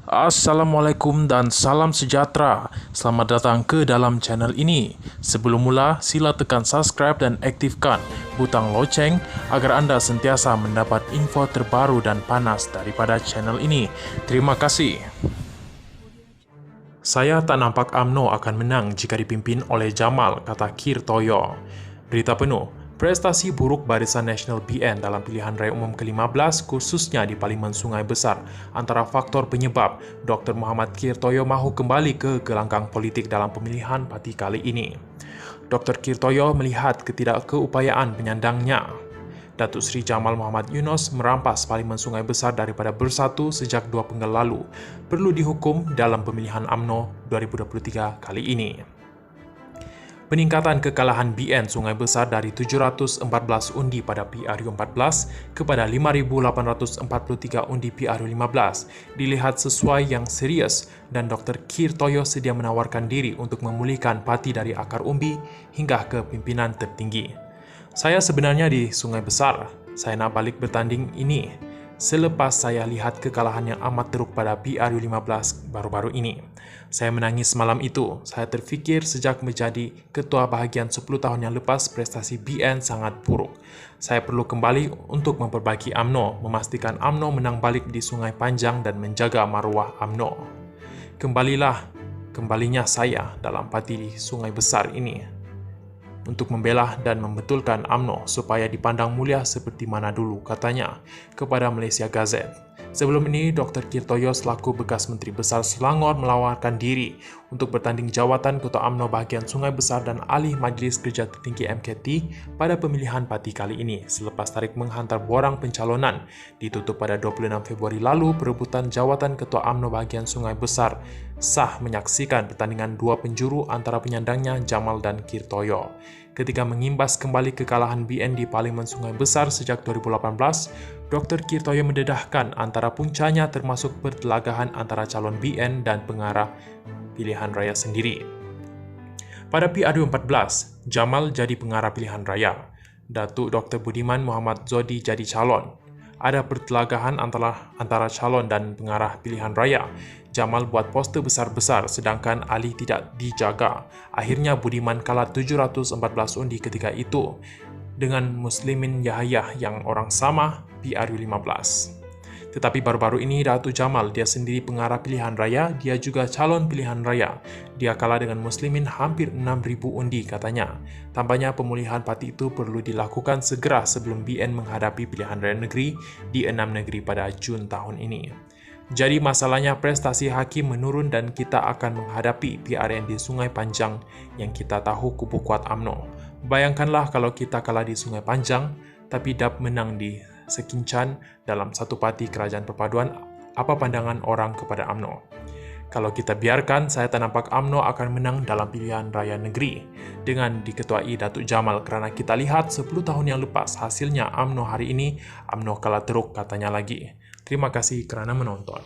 Assalamualaikum dan salam sejahtera. Selamat datang ke dalam channel ini. Sebelum mula, sila tekan subscribe dan aktifkan butang loceng agar anda sentiasa mendapat info terbaru dan panas daripada channel ini. Terima kasih. Saya tak nampak UMNO akan menang jika dipimpin oleh Jamal, kata Kir Toyo. Berita penuh. Prestasi buruk Barisan Nasional BN dalam pilihan raya umum ke-15 khususnya di Parlimen Sungai Besar antara faktor penyebab Dr. Muhammad Kir Toyo mahu kembali ke gelanggang politik dalam pemilihan parti kali ini. Dr. Kir Toyo melihat ketidakkeupayaan penyandangnya, Datuk Seri Jamal Muhammad Yunos, merampas Parlimen Sungai Besar daripada bersatu sejak 2 Penggal lalu, perlu dihukum dalam pemilihan UMNO 2023 kali ini. Peningkatan kekalahan BN Sungai Besar dari 714 undi pada PRU14 kepada 5,843 undi PRU15 dilihat sesuai yang serius dan Dr. Kir Toyo sedia menawarkan diri untuk memulihkan parti dari akar umbi hingga ke pimpinan tertinggi. Saya sebenarnya di Sungai Besar. Saya nak balik bertanding ini selepas saya lihat kekalahan yang amat teruk pada PRU15 baru-baru ini. Saya menangis malam itu. Saya terfikir sejak menjadi ketua bahagian 10 tahun yang lepas prestasi BN sangat buruk. Saya perlu kembali untuk memperbaiki UMNO, memastikan UMNO menang balik di Sungai Panjang dan menjaga maruah UMNO. Kembalinya saya dalam parti di Sungai Besar ini untuk membela dan membetulkan UMNO supaya dipandang mulia seperti mana dulu, katanya kepada Malaysia Gazette. Sebelum ini, Dr. Kir Toyo selaku bekas Menteri Besar Selangor melawarkan diri untuk bertanding jawatan Ketua UMNO bahagian Sungai Besar dan Ahli Majlis Kerja Tertinggi MKT pada pemilihan parti kali ini selepas tarik menghantar borang pencalonan ditutup pada 26 Februari lalu. Perebutan jawatan Ketua UMNO bahagian Sungai Besar sah menyaksikan pertandingan dua penjuru antara penyandangnya Jamal dan Kir Toyo. Ketika mengimbas kembali kekalahan BN di Parlimen Sungai Besar sejak 2018, Dr. Kir Toyo mendedahkan antara puncanya termasuk pertelagahan antara calon BN dan pengarah pilihan raya sendiri. Pada PRU14, Jamal jadi pengarah pilihan raya. Datuk Dr. Budiman Muhammad Zodi jadi calon. Ada pertelagahan antara calon dan pengarah pilihan raya. Jamal buat poster besar-besar sedangkan Ali tidak dijaga. Akhirnya Budiman kalah 714 undi ketika itu dengan Muslimin Yahya yang orang sama PRU15. Tetapi baru-baru ini Datuk Jamal, dia sendiri pengarah pilihan raya, dia juga calon pilihan raya. Dia kalah dengan Muslimin hampir 6,000 undi katanya. Tampaknya pemulihan parti itu perlu dilakukan segera sebelum BN menghadapi pilihan raya negeri di 6 negeri pada Jun tahun ini. Jadi masalahnya prestasi hakim menurun dan kita akan menghadapi PRN di Sungai Panjang yang kita tahu kubu kuat UMNO. Bayangkanlah kalau kita kalah di Sungai Panjang tapi DAP menang di Sekincan dalam satu parti kerajaan perpaduan, apa pandangan orang kepada UMNO? Kalau kita biarkan, saya tak nampak UMNO akan menang dalam pilihan raya negeri dengan diketuai Datuk Jamal kerana kita lihat 10 tahun yang lepas hasilnya UMNO hari ini, UMNO kalah teruk katanya lagi. Terima kasih kerana menonton.